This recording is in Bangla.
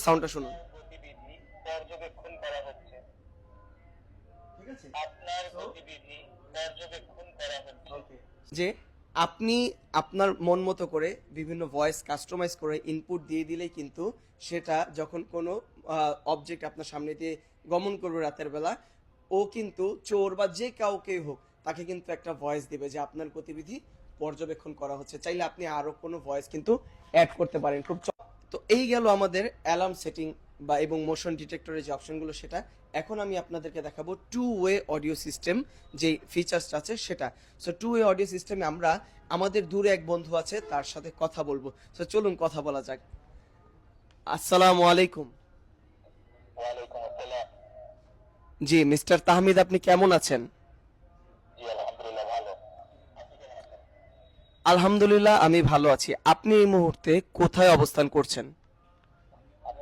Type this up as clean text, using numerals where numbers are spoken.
সাউন্ডটা শুনুন। গতিবিধি পর্যবেক্ষণ করা হচ্ছে। ঠিক আছে, আপনার গতিবিধি পর্যবেক্ষণ করা হচ্ছে। যে আপনি আপনার মন মতো করে বিভিন্ন ভয়েস কাস্টমাইজ করে ইনপুট দিয়ে দিলেই কিন্তু সেটা যখন কোনো অবজেক্ট আপনার সামনে দিয়ে গমন করবে রাতের বেলা, ও কিন্তু চোর বা যে কাউকে হোক তাকে কিন্তু একটা ভয়েস দিবে যে আপনার গতিবিধি পর্যবেক্ষণ করা হচ্ছে। চাইলে আপনি আরো কোনো ভয়েস কিন্তু অ্যাড করতে পারেন। তো এই গেল আমাদের অ্যালার্ম সেটিং বা এবং মোশন ডিটেক্টরের যে অপশনগুলো সেটা। এখন আমি আপনাদেরকে দেখাবো টু ওয়ে অডিও সিস্টেম যে ফিচার্সটা আছে সেটা। সো টু ওয়ে অডিও সিস্টেমে আমরা আমাদের দূরে এক বন্ধু আছে তার সাথে কথা বলবো। সো চলুন কথা বলা যাক। আসসালামু আলাইকুম। ওয়ালাইকুম আসসালাম। জি মিস্টার তাহমিদ, আপনি কেমন আছেন? জি আলহামদুলিল্লাহ ভালো। আপনি কেমন আছেন? আলহামদুলিল্লাহ আমি ভালো আছি। আপনি এই মুহূর্তে কোথায় অবস্থান করছেন? আমি